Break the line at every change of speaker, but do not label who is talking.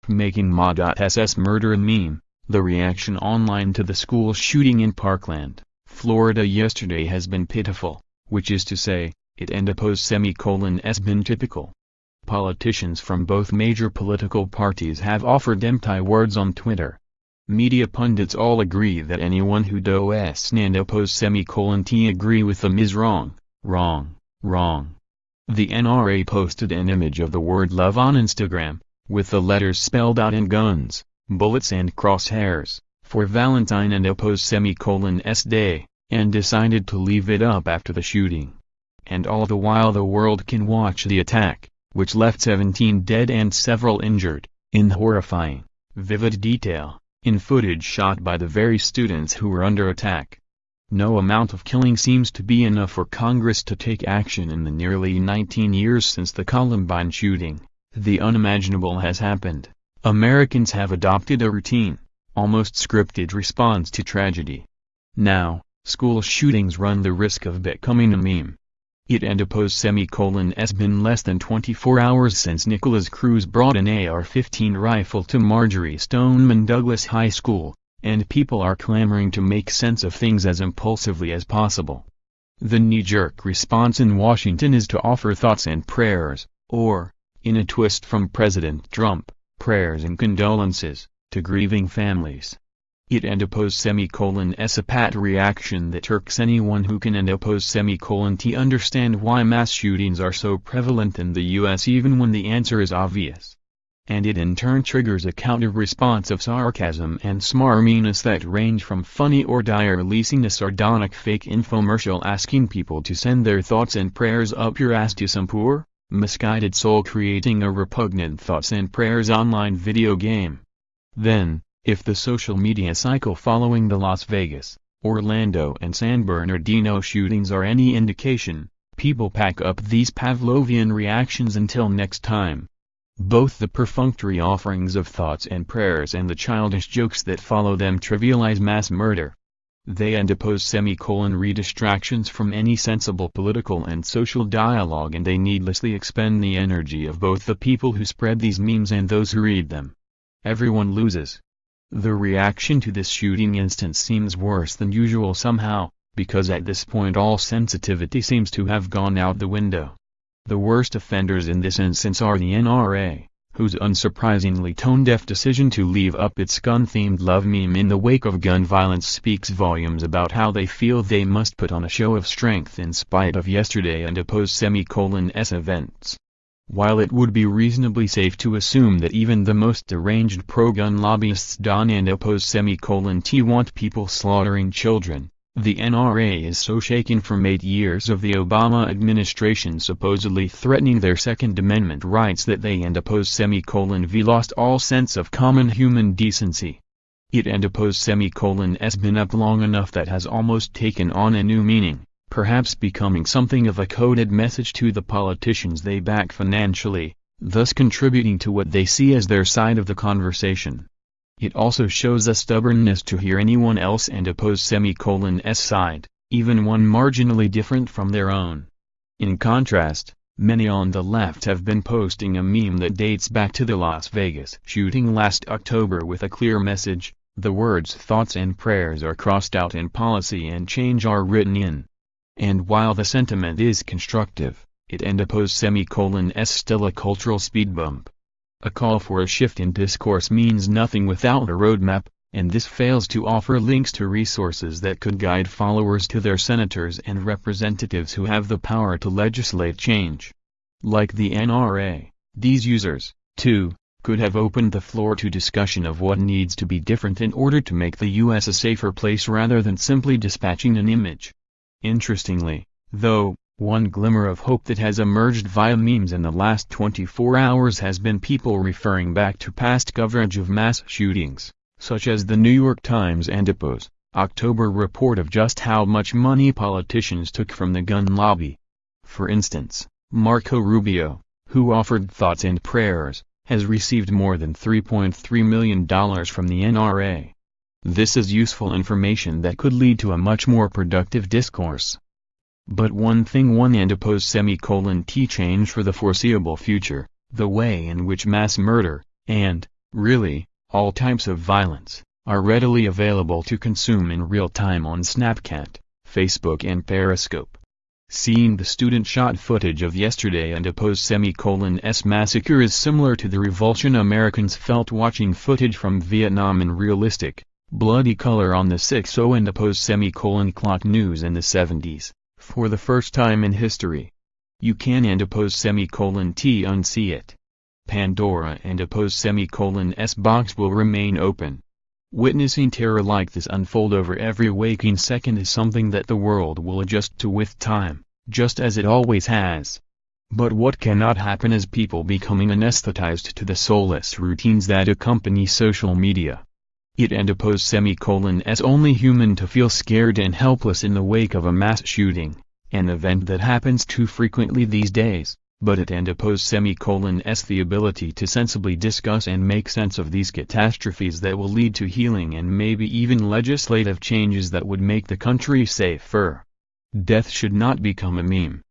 Making Ma.ss murder a meme. The reaction online to the school shooting in Parkland, Florida yesterday has been pitiful, which is to say, it has been typical. Politicians from both major political parties have offered empty words on Twitter. Media pundits all agree that anyone who does &t agree with them is wrong, wrong, wrong. The NRA posted an image of the word love on Instagram, with the letters spelled out in guns, bullets and crosshairs, for Valentine &s Day, and decided to leave it up after the shooting. And all the while the world can watch the attack, which left 17 dead and several injured, in horrifying, vivid detail, in footage shot by the very students who were under attack. No amount of killing seems to be enough for Congress to take action in the nearly 19 years since the Columbine shooting. The unimaginable has happened. Americans have adopted a routine, almost scripted response to tragedy. Now, school shootings run the risk of becoming a meme. It's been less than 24 hours since Nicholas Cruz brought an AR-15 rifle to Marjory Stoneman Douglas High School, and people are clamoring to make sense of things as impulsively as possible. The knee-jerk response in Washington is to offer thoughts and prayers, or, in a twist from President Trump, prayers and condolences, to grieving families. A pat reaction that irks anyone who can understand why mass shootings are so prevalent in the US even when the answer is obvious. And it in turn triggers a counter-response of sarcasm and smarminess that range from funny or dire releasing a sardonic fake infomercial asking people to send their thoughts and prayers up your ass to some poor, misguided soul creating a repugnant thoughts and prayers online video game. Then, if the social media cycle following the Las Vegas, Orlando and San Bernardino shootings are any indication, people pack up these Pavlovian reactions until next time. Both the perfunctory offerings of thoughts and prayers and the childish jokes that follow them trivialize mass murder. They read distractions from any sensible political and social dialogue, and they needlessly expend the energy of both the people who spread these memes and those who read them. Everyone loses. The reaction to this shooting instance seems worse than usual somehow, because at this point all sensitivity seems to have gone out the window. The worst offenders in this instance are the NRA, whose unsurprisingly tone-deaf decision to leave up its gun-themed love meme in the wake of gun violence speaks volumes about how they feel they must put on a show of strength in spite of yesterday events. While it would be reasonably safe to assume that even the most deranged pro-gun lobbyists want people slaughtering children, the NRA is so shaken from 8 years of the Obama administration supposedly threatening their Second Amendment rights that they lost all sense of common human decency. It been up long enough that has almost taken on a new meaning, perhaps becoming something of a coded message to the politicians they back financially, thus contributing to what they see as their side of the conversation. It also shows a stubbornness to hear anyone else side, even one marginally different from their own. In contrast, many on the left have been posting a meme that dates back to the Las Vegas shooting last October with a clear message. The words thoughts and prayers are crossed out and policy and change are written in. And while the sentiment is constructive, it still a cultural speed bump. A call for a shift in discourse means nothing without a roadmap, and this fails to offer links to resources that could guide followers to their senators and representatives who have the power to legislate change. Like the NRA, these users, too, could have opened the floor to discussion of what needs to be different in order to make the U.S. a safer place rather than simply dispatching an image. Interestingly, though, one glimmer of hope that has emerged via memes in the last 24 hours has been people referring back to past coverage of mass shootings, such as the New York Times and October report of just how much money politicians took from the gun lobby. For instance, Marco Rubio, who offered thoughts and prayers, has received more than $3.3 million from the NRA. This is useful information that could lead to a much more productive discourse. But one thing change for the foreseeable future, the way in which mass murder, and, Really, all types of violence are readily available to consume in real time on Snapchat, Facebook and Periscope. Seeing the student shot footage of yesterday and Ma.ss massacre is similar to the revulsion Americans felt watching footage from Vietnam in realistic, bloody color on the 6:00 and clock news in the 70s, for the first time in history. You can and t unsee it. Pandora and s box will remain open. Witnessing terror like this unfold over every waking second is something that the world will adjust to with time, just as it always has. But what cannot happen is people becoming anesthetized to the soulless routines that accompany social media. It and s only human to feel scared and helpless in the wake of a mass shooting, an event that happens too frequently these days. But it and s the ability to sensibly discuss and make sense of these catastrophes that will lead to healing and maybe even legislative changes that would make the country safer. Death should not become a meme.